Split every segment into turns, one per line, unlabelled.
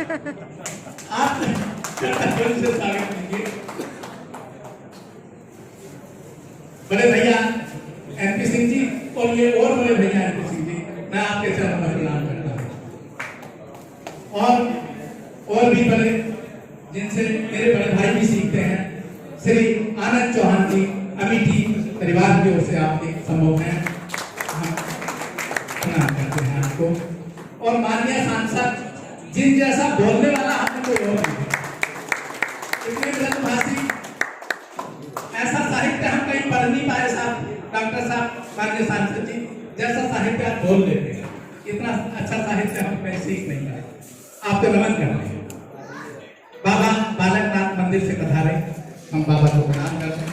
आप से स्वागत कीजिए बड़े भैया एमपी सिंह जी और ये और बड़े भैया एमपी सिंह जी, मैं आपके चरणों में प्रणाम करता हूँ। और भी बड़े जिनसे मेरे बड़े भाई भी सीखते हैं, श्री आनंद चौहान जी अमेठी परिवार की ओर से आपके संभव है, हम प्रणाम करते हैं आपको। और माननीय सांसद जिन जैसा बोलने वाला हमें कोई और नहीं, इतने मृदुभाषी ऐसा साहित्य हम कहीं पढ़ नहीं पाए साहब, डॉक्टर साहब माननीय सांसद जी जैसा साहित्य आप बोल लेते हैं, इतना अच्छा साहित्य हम कहीं सीख नहीं पाए, आपको नमन करते हैं। बाबा बालकनाथ मंदिर से पधारे, हम बाबा को प्रणाम करते हैं।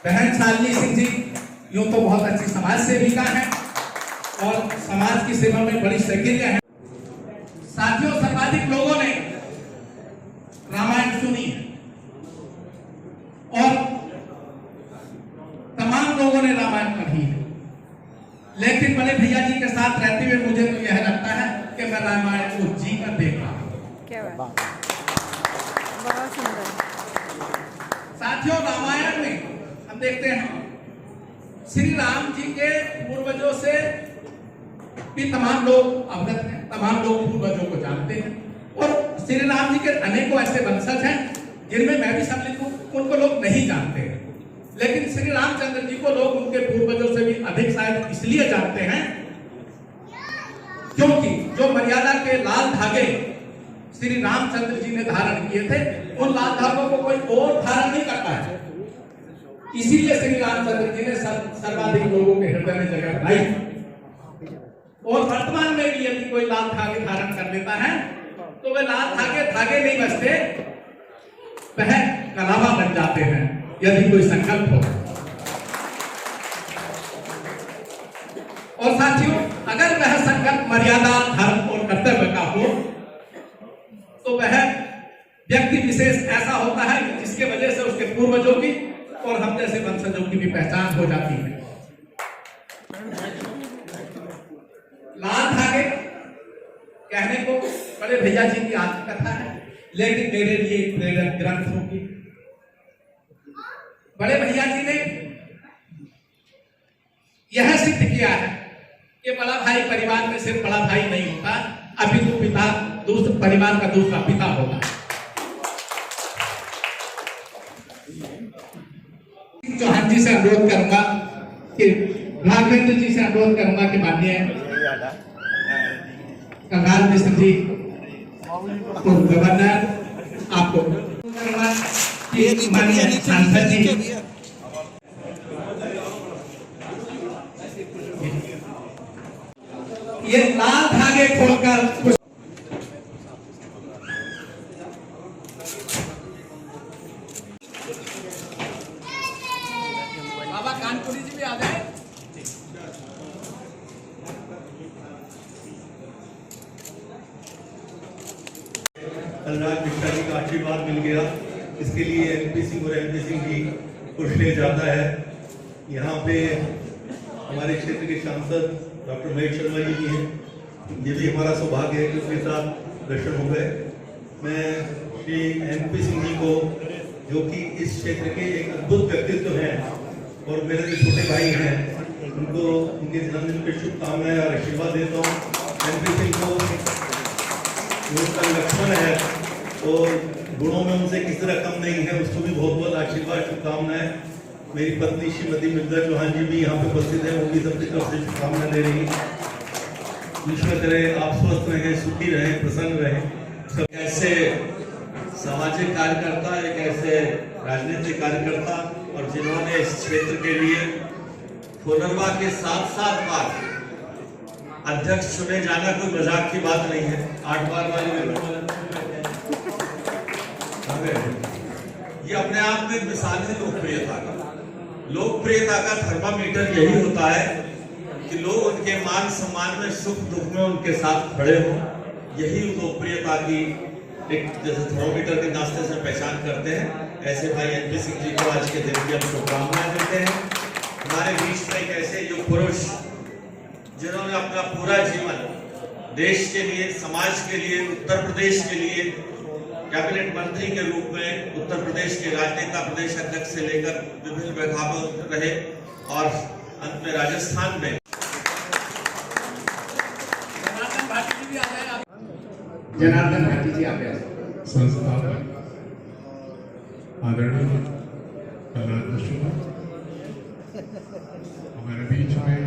बहन शालिनी सिंह जी यूं तो बहुत अच्छी समाज सेविका हैं और समाज की सेवा में बड़ी सक्रिय हैं। साथियों, सर्वाधिक लोगों ने रामायण सुनी है और तमाम लोगों ने रामायण पढ़ी है, लेकिन बड़े भैया जी के साथ रहते हुए मुझे तो यह लगता है कि मैं रामायण को जी कर देख रहा हूं।
क्या बात, बहुत सुंदर।
साथियों, रामायण में हम देखते हैं श्री राम जी के पूर्वजों से भी तमाम लोग अवगत हैं, तमाम लोग पूर्वजों को जानते हैं और श्री राम जी के अनेकों ऐसे वंशज हैं जिनमें मैं भी सम्मिलित हूं, उनको लोग नहीं जानते हैं, लेकिन श्री रामचंद्र जी को लोग उनके पूर्वजों से भी अधिक शायद इसलिए जानते हैं क्योंकि जो मर्यादा के लाल धागे श्री रामचंद्र जी ने धारण किए थे, उन लाल धागों को कोई और धारण नहीं करता है। इसीलिए श्री रामचंद्र जी ने सर्वाधिक लोगों के हृदय में जगह बनाई। और वर्तमान में भी यदि कोई लाल धागे धारण कर लेता है तो वे लाल धागे नहीं बचते, वह कलावा बन जाते हैं यदि कोई संकल्प हो। और साथियों, अगर वह संकल्प मर्यादा, धर्म और कर्तव्य का हो तो वह व्यक्ति विशेष ऐसा होता है जिसके वजह से उसके पूर्वजों की और हम जैसे वंशजों की भी पहचान हो जाती है। लाल धागे कहने को बड़े भैया जी की आत्मकथा है, लेकिन मेरे लिए प्रेरक ग्रंथ होगी। बड़े भैया जी ने यह सिद्ध किया है कि बड़ा भाई परिवार में सिर्फ बड़ा भाई नहीं होता, अभी तो पिता दूसरे परिवार का दूसरा पिता होता है। चौहान जी से अनुरोध करूंगा कि राघवेंद्र जी से अनुरोध करूंगा कि माननीय कंगाल मिश्र जी को गवर्नर आपको माननीय सांसद जी ये लाल धागे खोलकर बाबा कानपुरी जी भी आ जाए।
कलराज मिश्रा जी का आशीर्वाद मिल गया, इसके लिए एमपी सिंह और एमपी सिंह जी को श्रेय जाता है। यहाँ पे हमारे क्षेत्र के सांसद डॉक्टर महेश शर्मा जी भी हैं, ये भी हमारा सौभाग्य है कि उनके साथ दर्शन हो गए। मैं श्री एमपी सिंह जी को, जो कि इस क्षेत्र के एक अद्भुत व्यक्तित्व हैं और मेरे जो छोटे भाई हैं, उनको उनके जन्मदिन की शुभकामनाएं और आशीर्वाद देता हूँ। एमपी सिंह को उनका लक्ष्मण है और गुणों में उनसे किसी तरह कम नहीं है, उसको भी बहुत बहुत आशीर्वाद शुभकामनाएं। मेरी पत्नी श्रीमती मृदा चौहान जी भी यहाँ पे उपस्थित है, वो भी सबकी तरफ से शुभकामनाएं दे रही है। ईश्वर करे आप स्वस्थ रहें, सुखी रहें, प्रसन्न रहें।
ऐसे सामाजिक कार्यकर्ता, एक ऐसे राजनीतिक कार्यकर्ता और जिन्होंने इस क्षेत्र के लिए फुलरवा के 7 बार अध्यक्ष चुने जाना कोई मजाक की बात नहीं है। 8 बार वाली ये अपने आप में मिसाल है लोकप्रियता का थर्मामीटर यही होता है कि लोग उनके मान सम्मान में, सुख दुख में उनके साथ खड़े हों। यही लोकप्रियता की एक जैसे थर्मामीटर के नाश्ते से पहचान करते हैं, ऐसे भाई एमपी सिंह जी को आज के दिन की हम शुभकामनाएं देते हैं। हमारे बीच में एक ऐसे युग पुरुष जिन्होंने अपना पूरा जीवन देश के लिए, समाज के लिए, उत्तर प्रदेश के लिए कैबिनेट मंत्री के रूप में उत्तर प्रदेश के राजनेता, प्रदेश अध्यक्ष से लेकर विभिन्न विभागों में रहे और अंत में राजस्थान में।
जनार्दन भाटी जी आप
संस्थापक आदरणीय कलादर्शक, हमारे बीच में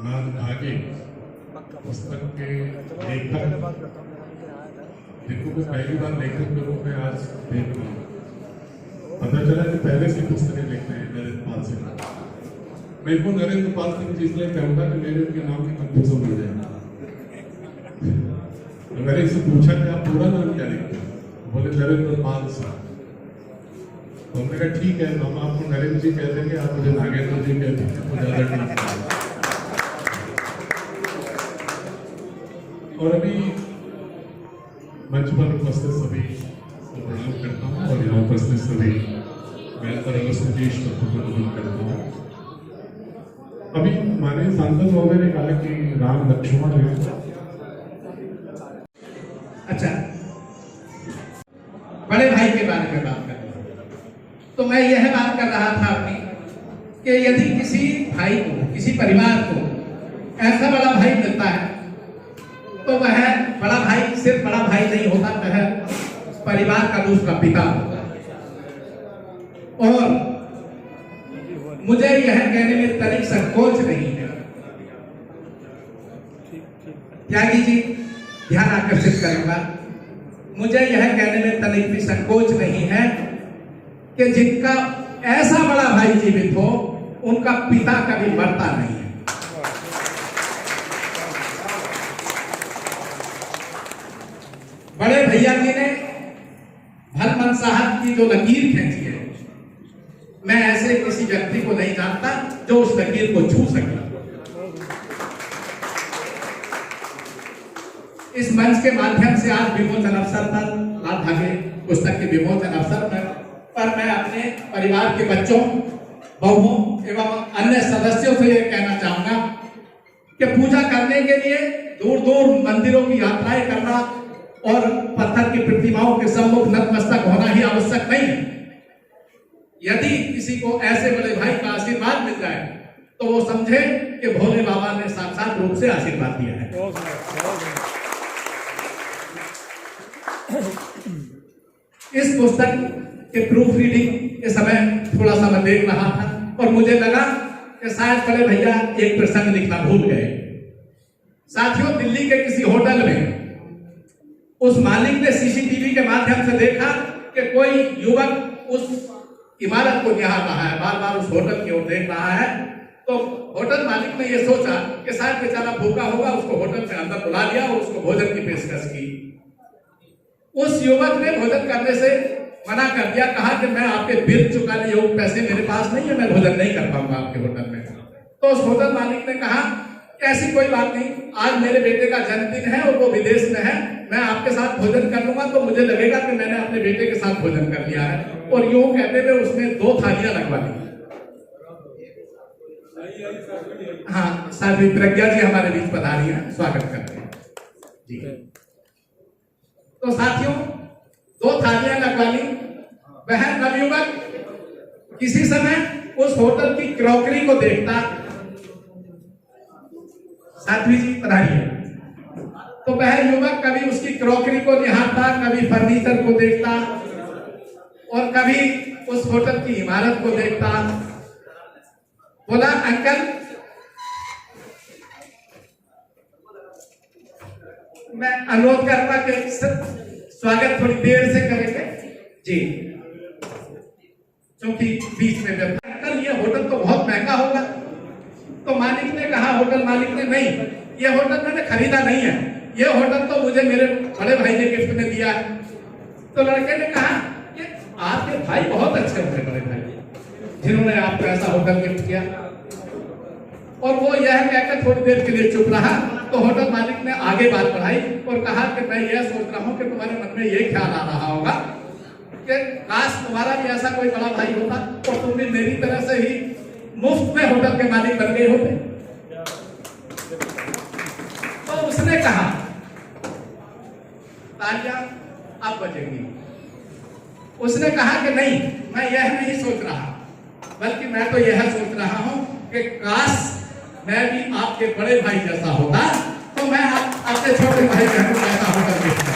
नाद भागे पुस्तक के लेखक, जिनको मैं पहली बार लेखक के रूप में आज देख रहा हूँ। पता चला कि पहले से पुस्तकें लिखते हैं नरेंद्र पाल सिंह। मैं इनको नरेंद्र पाल सिंह जी इसलिए कहूँगा कि मेरे उनके नाम में कंफ्यूजन हो जाएगा। मैंने इससे पूछा कि आप पूरा नाम क्या लिखते हैं? बोले नरेंद्र पाल सिंह। तो हमने कहा ठीक है, हम आपको नरेंद्र जी कह देंगे, आप मुझे नागेंद्र जी कह देंगे, तो ज्यादा ठीक है। और अभी मंच पर उपस्थित सभी को प्रणाम करता हूँ और यहाँ उपस्थित सभी मैं तरह सुदेश को प्रणाम करता हूँ। अभी माननीय सांसद महोदय ने कहा कि राम लक्ष्मण है।
अच्छा, बड़े भाई के बारे में बात कर, तो मैं यह बात कर रहा था अपनी कि यदि किसी भाई को, किसी परिवार को ऐसा बड़ा भाई मिलता है तो वह बड़ा भाई सिर्फ बड़ा भाई नहीं होता, वह परिवार का दूसरा पिता होता है। और मुझे यह कहने में तनिक संकोच नहीं है, त्यागी जी ध्यान आकर्षित करूंगा, मुझे यह कहने में तनिक भी संकोच नहीं है कि जिनका ऐसा बड़ा भाई जीवित हो उनका पिता कभी मरता नहीं है। बड़े भैया जी ने भरमन साहब की जो लकीर खींची है, मैं ऐसे किसी व्यक्ति को नहीं जानता जो उस लकीर को छू सके। इस मंच के माध्यम से आज विमोचन अवसर पर, रात भागे पुस्तक के विमोचन अवसर पर मैं अपने परिवार के बच्चों, बहुओं एवं अन्य सदस्यों से यह कहना चाहूंगा कि पूजा करने के लिए दूर दूर मंदिरों की यात्राएं करना और पत्थर की प्रतिमाओं के सम्मुख नतमस्तक होना ही आवश्यक नहीं है। यदि किसी को ऐसे बड़े भाई का आशीर्वाद मिल जाए तो वो समझे कि भोले बाबा ने साक्षात रूप से आशीर्वाद दिया है। इस पुस्तक के प्रूफ रीडिंग के समय थोड़ा सा मैं देख रहा था और मुझे लगा कि शायद बड़े भैया एक प्रसंग लिखना भूल गए। साथियों, दिल्ली के किसी होटल में उस मालिक ने सीसीटीवी के माध्यम से देखा कि कोई युवक उस इमारत को निहार रहा है, बार बार उस होटल की ओर देख रहा है। तो होटल मालिक ने यह सोचा कि शायद बेचारा भूखा होगा, उसको होटल में अंदर बुला लिया और उसको भोजन की पेशकश की। उस युवक ने भोजन करने से मना कर दिया, कहा कि मैं आपके बिल चुकाने योग्य पैसे मेरे पास नहीं है, मैं भोजन नहीं कर पाऊंगा आपके होटल में। तो उस होटल मालिक ने कहा ऐसी कोई बात नहीं, आज मेरे बेटे का जन्मदिन है और वो विदेश में है, मैं आपके साथ भोजन कर लूंगा तो मुझे लगेगा कि मैंने अपने बेटे के साथ भोजन कर लिया है। और यूं कहते हुए उसने 2 थालियां लगवा दी। हाँ, साध्वी प्रज्ञा जी हमारे बीच पधारी हैं, स्वागत करते हैं जी। तो साथियों, 2 थालियां लगवा ली। वह नवयुवक किसी समय उस होटल की क्रॉकरी को देखता, साध्वी जी पधारिए, तो वह युवक कभी उसकी क्रॉकरी को निहारता, कभी फर्नीचर को देखता और कभी उस होटल की इमारत को देखता। बोला, अंकल मैं अनुरोध करता कि स्वागत थोड़ी देर से करेंगे जी, क्योंकि बीच में अंकल ये होटल तो बहुत महंगा होगा। तो मालिक ने कहा, होटल मालिक ने, नहीं ये होटल मैंने खरीदा नहीं है, ये होटल तो मुझे मेरे बड़े भाई ने गिफ्ट में दिया है। तो लड़के ने कहा कि आपके भाई बहुत अच्छे होंगे, बड़े भाई, जिन्होंने आपको ऐसा होटल गिफ्ट किया। और वो यह कहकर थोड़ी देर के लिए चुप रहा। तो होटल मालिक ने आगे बात बढ़ाई और कहा कि मैं यह सोच रहा हूं कि तुम्हारे मन में यह ख्याल आ रहा होगा कि काश तुम्हारा भी ऐसा कोई बड़ा भाई होता और तुम भी मेरी तरह से ही मुफ्त में होटल के मालिक बन गए होते। तो उसने उसने कहा, तालियां अब बजेंगी, उसने कहा कि नहीं, मैं यह नहीं सोच रहा, बल्कि मैं तो यह सोच रहा हूं कि काश मैं भी आपके बड़े भाई जैसा होता तो मैं अपने छोटे भाई बहनों जैसा होकर देखता।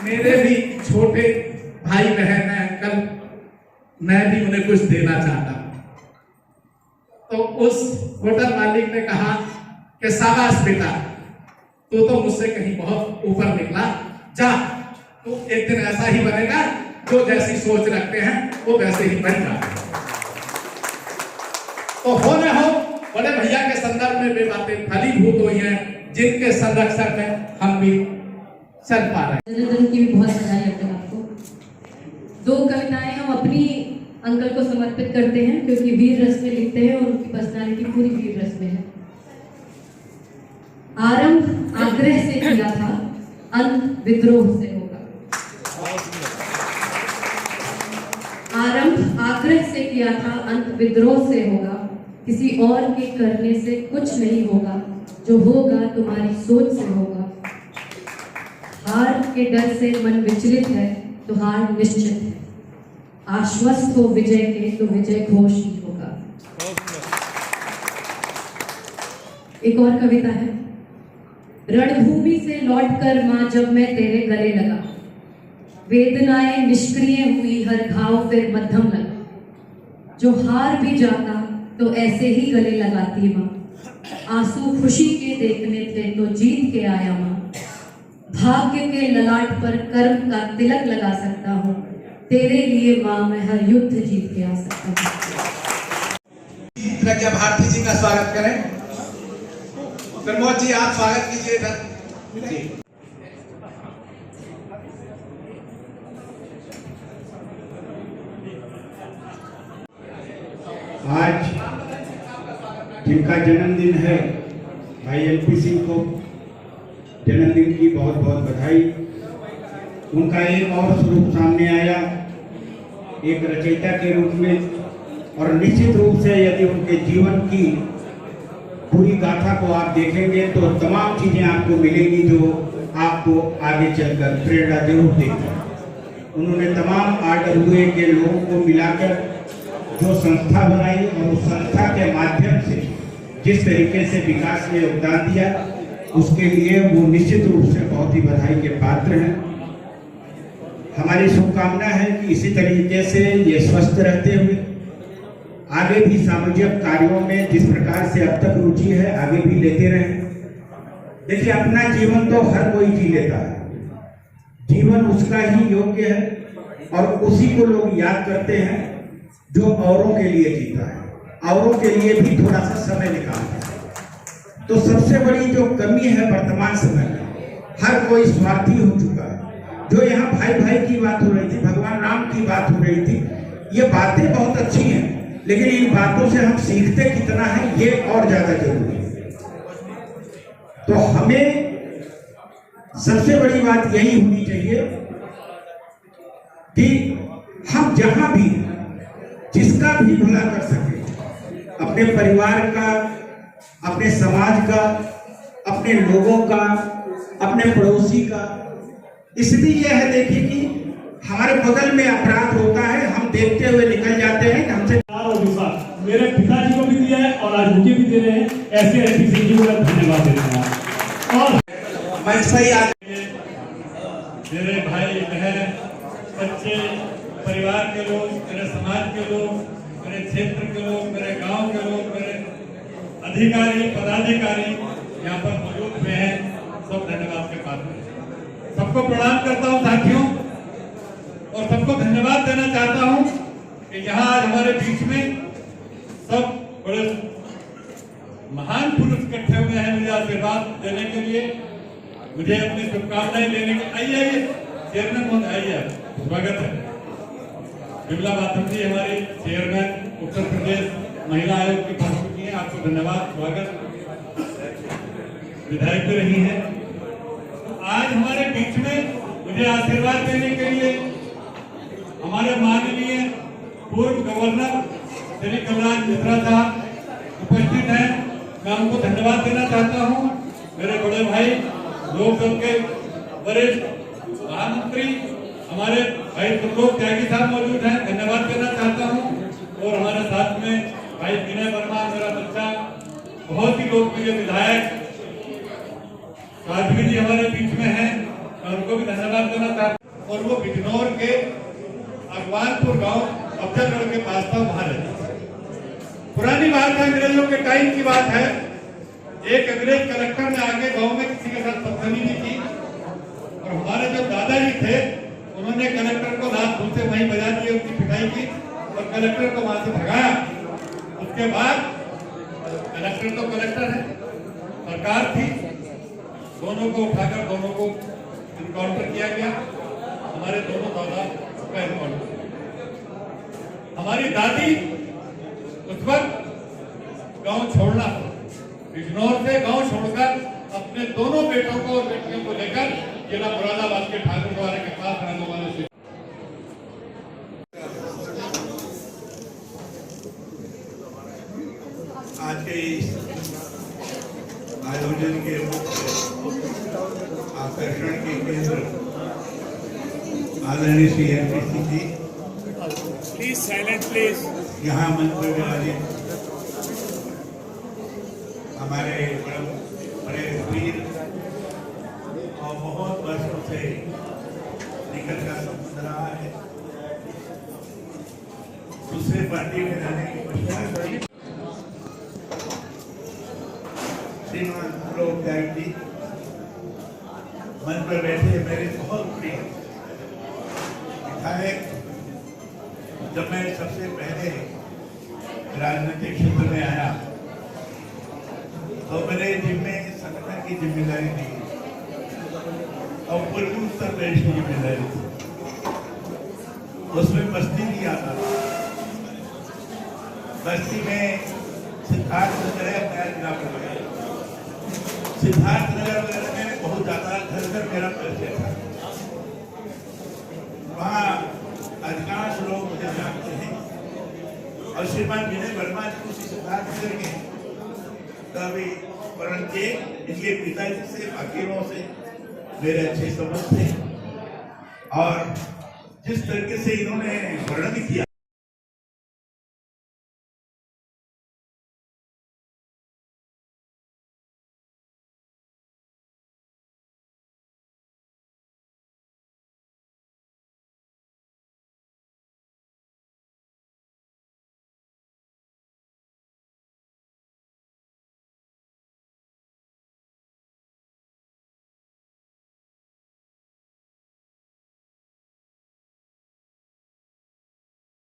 मेरे भी छोटे भाई बहन हैं अंकल, मैं भी उन्हें कुछ देना चाहता हूं। तो उस होटल मालिक ने कहा कि शाबाश बेटा, तू तो मुझसे कहीं बहुत ऊपर निकला, जा तू एक दिन ऐसा ही बनेगा, जो जैसी सोच रखते हैं वो वैसे ही बन जाते हैं। तो हो न हो, बड़े भैया के संदर्भ में वे बातें फलीभूत हुई हैं जिनके संरक्षण में हम भी चल पा रहे हैं।
जन्मदिन की भी बहुत बधाई अपने आपको। 2 कविताएं हम अपनी अंकल को समर्पित करते हैं, क्योंकि वीर रस में लिखते हैं और उनकी पर्सनालिटी पूरी वीर रस में है। आरंभ आग्रह से किया था, अंत विद्रोह से होगा। आरंभ आग्रह से किया था, अंत विद्रोह से होगा। किसी और के करने से कुछ नहीं होगा, जो होगा तुम्हारी सोच से होगा। हार के डर से मन विचलित है, तो हार निश्चित है। आश्वस्त हो विजय के, तो विजय घोष ही होगा। एक और कविता है। रणभूमि से लौटकर मां जब मैं तेरे गले लगा, वेदनाएं निष्क्रिय हुई, हर घाव फिर मध्यम लगा। जो हार भी जाता तो ऐसे ही गले लगाती मां। आंसू खुशी के देखने थे तो जीत के आया मां। भाग्य के ललाट पर कर्म का तिलक लगा सकता हूँ, तेरे लिए मां मैं हर युद्ध जीत के आ सकता हूँ।
प्रज्ञा भारती जी का स्वागत करें। प्रमोद जी आप स्वागत कीजिए इधर जी।
आज जिनका जन्मदिन है, भाई एलपी सिंह को जन्मदिन की बहुत बहुत बधाई। उनका एक और स्वरूप सामने आया, एक रचयिता के रूप में, और निश्चित रूप से यदि उनके जीवन की पूरी गाथा को आप देखेंगे तो तमाम चीजें आपको मिलेंगी जो आपको आगे चलकर प्रेरणा जरूर देगी। उन्होंने तमाम आर्डर हुए के लोगों को मिलाकर जो संस्था बनाई और उस संस्था के माध्यम से जिस तरीके से विकास में योगदान दिया, उसके लिए वो निश्चित रूप से बहुत ही बधाई के पात्र हैं। हमारी शुभकामना है कि इसी तरीके से ये स्वस्थ रहते हुए आगे भी सामाजिक कार्यों में जिस प्रकार से अब तक रुचि है आगे भी लेते रहें। देखिए, अपना जीवन तो हर कोई जी लेता है, जीवन उसका ही योग्य है और उसी को लोग याद करते हैं जो औरों के लिए जीता है, औरों के लिए भी थोड़ा सा समय निकालता है। तो सबसे बड़ी जो कमी है वर्तमान समय में, हर कोई स्वार्थी हो चुका है। जो यहाँ भाई भाई की बात हो रही थी, भगवान राम की बात हो रही थी, ये बातें बहुत अच्छी हैं, लेकिन इन बातों से हम सीखते कितना है ये और ज्यादा जरूरी है। तो हमें सबसे बड़ी बात यही होनी चाहिए कि हम जहां भी जिसका भी भला कर सके, अपने परिवार का, अपने समाज का, अपने लोगों का, अपने पड़ोसी का। इसलिए यह है, देखिए कि हमारे बगल में अपराध होता है, हम देखते हुए निकल जाते हैं। हमसे
और विश्वास मेरे पिताजी को भी दिया है और आज मुझे भी दे रहे हैं। ऐसे एलपी सिंह जी को मैं धन्यवाद देता हूँ। और मेरे भाई बहन, बच्चे, परिवार के लोग, मेरे समाज के लोग, मेरे क्षेत्र के लोग, मेरे गांव के लोग, मेरे अधिकारी पदाधिकारी यहाँ पर मौजूद हुए हैं, सब धन्यवाद के पात्र हैं। सबको प्रणाम करता हूँ साथियों, और सबको धन्यवाद देना चाहता हूँ कि यहाँ आज हमारे बीच में सब बड़े महान पुरुष इकट्ठे हुए हैं मुझे आशीर्वाद देने के लिए, मुझे अपनी शुभकामनाएं देने के। आइए चेयरमैन महोदय, आइए, स्वागत है। विमला बाथम जी हमारी चेयरमैन उत्तर प्रदेश महिला आयोग की पहुंच चुकी है, आपको धन्यवाद, स्वागत। विधायक भी रही है। आज हमारे बीच में मुझे आशीर्वाद देने के लिए हमारे माननीय पूर्व गवर्नर श्री कलराज मिश्रा साहब उपस्थित हैं। मैं उनको धन्यवाद देना चाहता हूँ। मेरे बड़े भाई लोकदल के वरिष्ठ महामंत्री हमारे भाई त्रिलोक त्यागी साहब मौजूद हैं, धन्यवाद देना चाहता हूँ। और हमारे साथ में भाई विनय वर्मा, मेरा बच्चा, बहुत ही लोकप्रिय विधायक साध्वी जी हमारे बीच में हैं, मैं उनको भी धन्यवाद देना चाहता हूँ। और वो बिजनौर के अखबारपुर गांव अफजलगढ़ के पास था, वहां रहता था। पुरानी बात है, अंग्रेजों के टाइम की बात है। एक अंग्रेज कलेक्टर ने आके गांव में किसी के साथ बदतमीजी की और हमारे जो दादाजी थे उन्होंने कलेक्टर को लात धूल से वहीं बजा दिए, उनकी पिटाई की और कलेक्टर को वहां से भगाया। उसके बाद कलेक्टर तो कलेक्टर है, सरकार थी, दोनों को उठाकर दोनों को इनकाउंटर किया गया। हमारे दोनों दादा का इनकाउंटर। हमारी दादी उस वक्त गांव छोड़ना, बिजनौर से गांव छोड़कर अपने दोनों बेटों को और बेटियों को लेकर जिला मुरादाबाद के ठाकुर द्वारा के पास रहने वाले से
आज के इस आयोजन के आकर्षण के केंद्र आदरणीय Shri MPC ji,
please silent please.
यहाँ मंच पर विराजित हमारे बड़े वीर और बहुत वर्षों से निकट का संबंध रहा है, दूसरे पार्टी में रहने के पश्चात श्रीमान त्रिलोक त्यागी जी मंच पर बैठे मेरे बहुत प्रिय विधायक। जब मैं सबसे पहले राजनीतिक क्षेत्र में आया तो मेरे जिम्मे संगठन की जिम्मेदारी दी और पूर्वी उत्तर प्रदेश की जिम्मेदारी थी। उसमें बस्ती भी आता था। बस्ती में सिद्धार्थ नगर है, नया जिला बन गया। सिद्धार्थ नगर वगैरह में बहुत ज्यादा घर घर मेरा परिचय था। वहाँ अधिकांश लोग मुझे जानते हैं और श्रीमान विनय वर्मा जी उसी सिद्धार्थ नगर के तभी परंतु इनके पिताजी से वकीलों से मेरे अच्छे संबंध थे और जिस तरीके से इन्होंने वर्णन किया